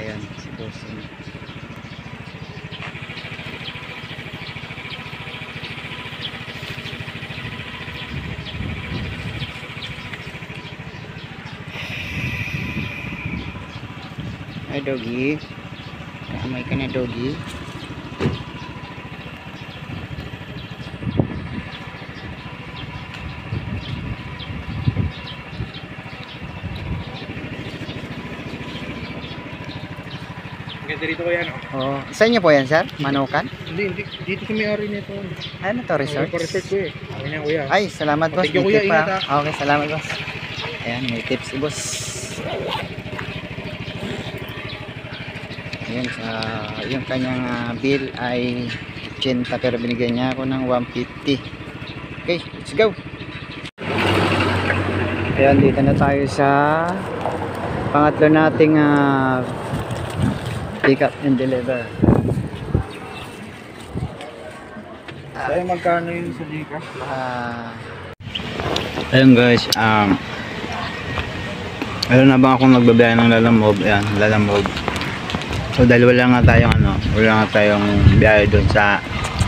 Ayan, si Bossing. Ay, doggy. Kamay ka na, doggy. Ganda rito ko yan. Oh, saan niyo po yan, sir? Manukan? Hindi. Dito sa may-ari nito. Ano to, resort? Resort ko eh. Akin yan, kuya. Ay, salamat boss. Thank you, kuya. May tip pa. Ingat, Okay, salamat boss. Ayan, may tips si boss. Ayan, yung kanyang bill ay 80 pero binigyan niya ako ng 150. Okay, let's go. Ayan, dito na tayo sa pangatlo nating pick up and deliver. Kaya magkano yun sa Gcash? Ayun guys, ayun na bang akong nagbabaya ng Lalamove. Ayan, Lalamove. So dahil wala nga tayong biyahe doon sa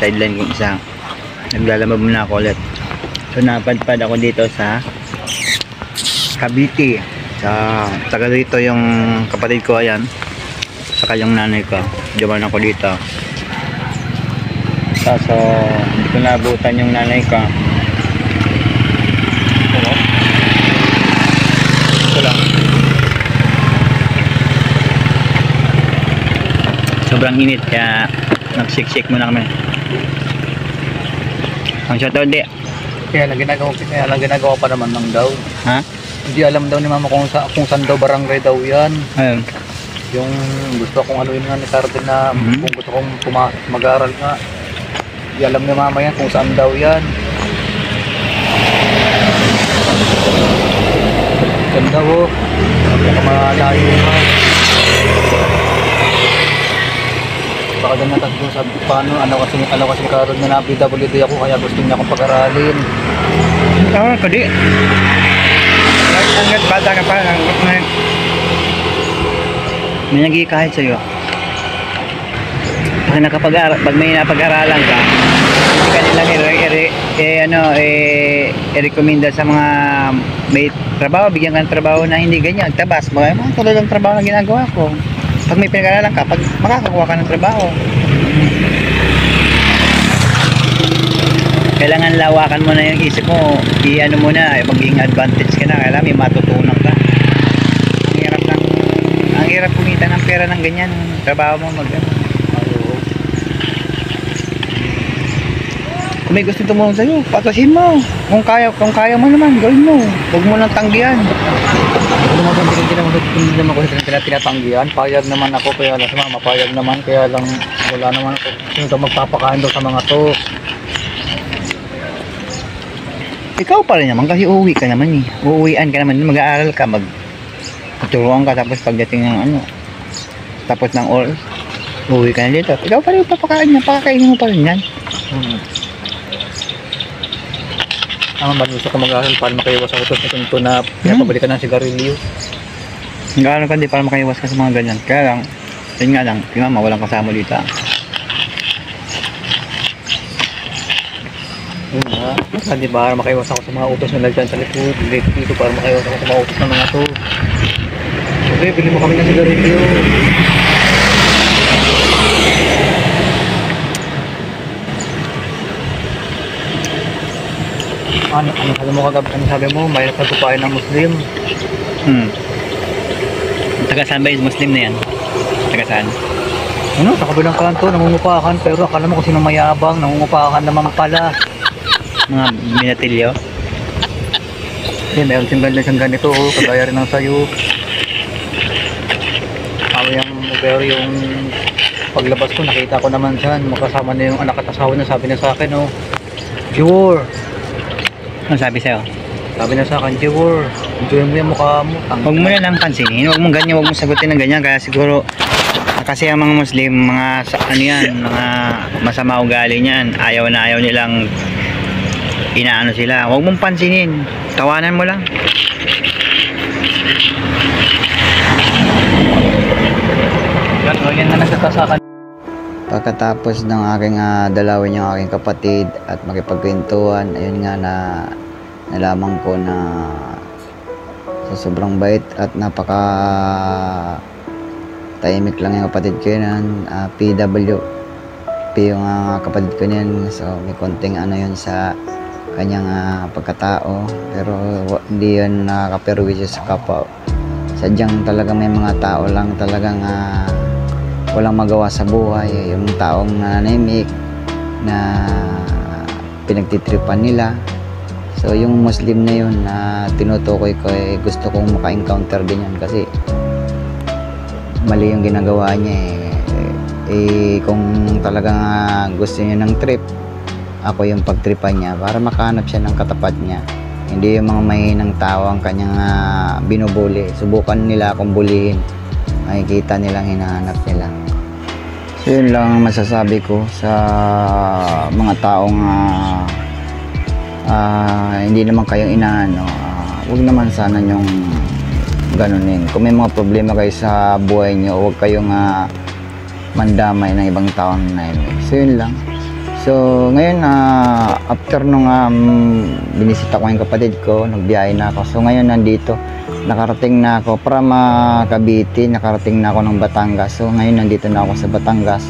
sideline kung isa, naglalamove muna ako ulit. So napadpad ako dito sa Cavite. Taga dito yung kapatid ko, ayan, saka yung nanay ko. Diyan ako dito. So hindi ko naabutan yung nanay ko. Ito lang. Sobrang init kaya nagsiksik muna kami. Ang shoutout di. Kaya lang ginagawa pa naman ng daw. Ha? Hindi alam daw ni mama kung saan daw barangay daw yan. Ayun. Yung gusto kong anuin nga ni Cardin na kung gusto kong mag-aaral nga. Hindi alam ni mama yan kung saan daw yan. Ganda ho. Nakamalayo nga. Baka dyan natatlo sabi ko paano. Ano kasi ni Cardin na PWD ako kaya gusto niya akong pag-aralin. Oo, kadi. Hanggat bata ka pa, may nagkikahit sa'yo. Pag may napag-aralan ka, hindi ka nilang i-recommenda sa mga may trabaho, bigyan ka ng trabaho na hindi ganyan, tabas, mga tulad ng trabaho na ginagawa ko. Pag may pinag-aralan ka, pag makakakuha ka ng trabaho, kailangan lawakan mo na yung isip mo, i-ano mo na, maging advantage ka na, kailangan may matutunan ka. Ang hirap kumita ng pera ng ganyan, trabaho mo kung may gusto tumulong sa'yo, patasin mo. Kung kaya mo naman, gawin mo. Huwag mo nang tanggihan. Hindi naman ko tinatanggihan. Payag naman ako, kaya lang sa mama, payag naman, kaya lang wala naman ako. Sino magpapakain daw sa mga to. Ikaw pa rin naman kasi uuwi ka naman eh. Uuwian ka naman, mag-aaral ka, magturuan ka, tapos pagdating ng tapos ng oras, uuwi ka na dito. Ikaw pa rin papakain niya, pakakainin mo pa rin yan. Ba gusto ko mag-aaral para makaiwas ako sa ito na pinapabalikan ng sigarilyo. Mag-aaral ka din para makaiwas ka sa mga ganyan. Kaya lang, yun nga lang, yung mama walang kasama dito. Hindi para makaiwas ako sa mga utos na nagdaan sa likod. Dito para makaiwas ako sa mga utos ng mga to. Okay, bili mo kami ng sigarilyo. Ano sabi mo? May nagpatupayan ng Muslim. Taga saan ba yung Muslim na yan? Taga saan? Ano? Sa kabilang kanto, nangungupakan. Pero akala mo kung sino mayabang, nangungupakan naman pala. Mga minatilyo? Meron siyang ganito, kagaya rin ng sayo. Pero yung paglabas ko, nakita ko naman dyan, makasama na yung anak at asawa na, sabi na sa akin, Jewor. Ano sabi sa'yo? Sabi na sa akin, Jewor, enjoy mo yung mukha mo. Huwag mo na lang pansinin, huwag mong ganyan, huwag mong sagutin ng ganyan, kaya siguro, kasi ang mga Muslim, mga masama ugali niyan, ayaw nilang inaano sila. Huwag mong pansinin, tawanan mo lang. So yan na nagkakasakan. Pagkatapos ng aking dalawin yung aking kapatid at makipagkwentuhan, ayun nga na nalaman ko na sa sobrang bait at napaka tahimik lang yung kapatid ko yun, PWP yung kapatid ko yun. So may konting ano yun sa kanyang pagkatao, pero hindi yun nakakaperwisyo sa kapwa. Sadyang talaga may mga tao lang talagang walang magawa sa buhay, yung taong nananimik na pinagtitripan nila. So yung Muslim na yun na tinutukoy ko, gusto kong maka-encounter din yan kasi mali yung ginagawa niya kung talagang gusto niya ng trip, ako yung pagtripan niya para makahanap siya ng katapat niya. Hindi yung mga mahinang tao ang kanyang binubuli. Subukan nila akong bulihin, makikita nilang hinahanap nila. So yun lang ang masasabi ko sa mga taong hindi naman kayong inaano. Huwag naman sana yung ganunin. Kung may mga problema kayo sa buhay nyo, huwag kayong mandamay ng ibang taong naimik. So yun lang. So ngayon after nung binisita ko yung kapatid ko, nagbiyahe na ako. So ngayon nandito, nakarating na ako from Cavite, nakarating na ako ng Batangas. So ngayon nandito na ako sa Batangas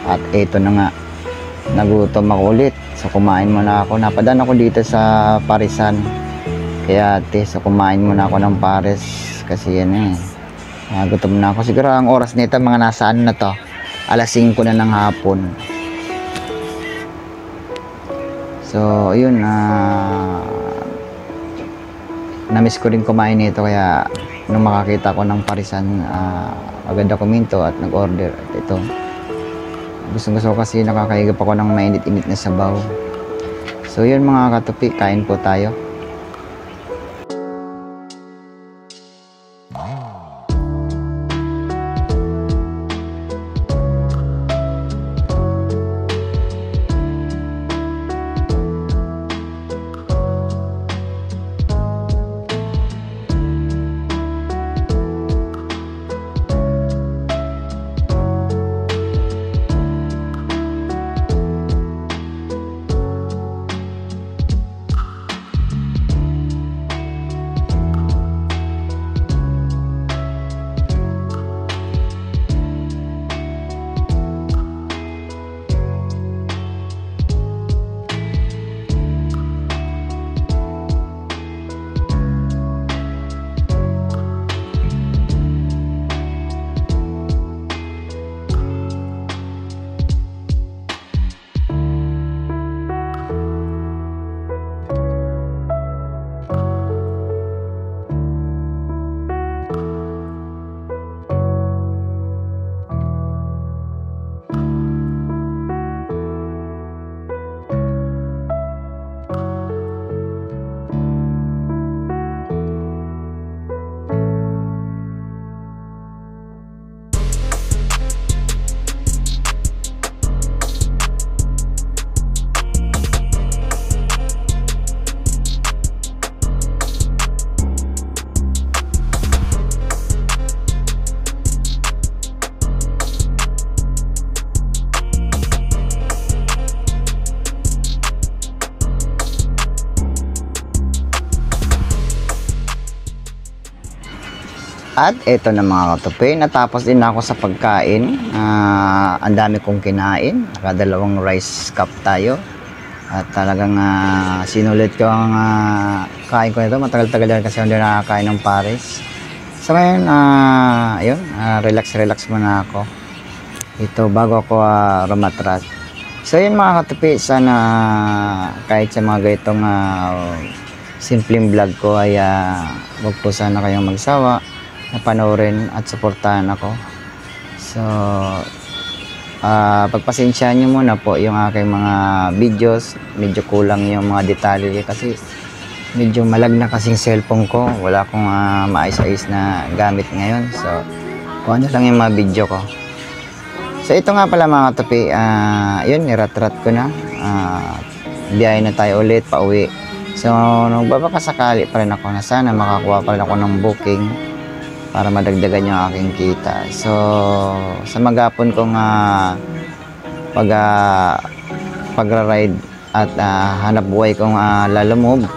at eto na nga, nagutom ako ulit. So kumain muna ako, napadaan ako dito sa Parisan kaya ate, so kumain muna ako ng pares kasi yan gutom na ako. Siguro ang oras nito mga nasa ano na to, alas 5 na ng hapon. So ayun, na-miss ko rin kumain nito kaya nung makakita ko ng Parisan, agad ako minto at nag-order. At ito, gusto ko kasi nakakahigap ako ng mainit-init na sabaw. So yun mga katupi, kain po tayo. At eto na mga katupi, natapos din ako sa pagkain. Ang dami kong kinain, nakadalawang rice cup tayo. At talagang sinulit ko ang kain ko nito. Matagal-tagal din kasi hindi nakakain ng pares. So ngayon, ayun, relax muna ako. Ito bago ako rumatras. So yun mga katupi, sana kahit sa mga ganitong simpleng vlog ko ay huwag po sana kayong magsawa na panoorin at suportahan ako. So pagpasensyahan nyo muna po yung aking mga videos, medyo kulang yung mga detalye kasi medyo malag na kasing cellphone ko, wala akong maayos-ayos na gamit ngayon. So kung ano lang yung mga video ko. So ito nga pala mga katupi, yun, nirat-rat ko na, biyahe na tayo ulit pa uwi. So nung babakasakali pa rin ako na sana makakuha pa rin ako ng booking para madagdagan yung aking kita. So sa maghapon kong pagra-ride at hanap buhay kong lalamove.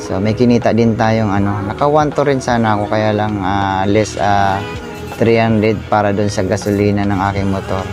So may kinita din tayong naka 1 rin sana ako, kaya lang less 300 para doon sa gasolina ng aking motor.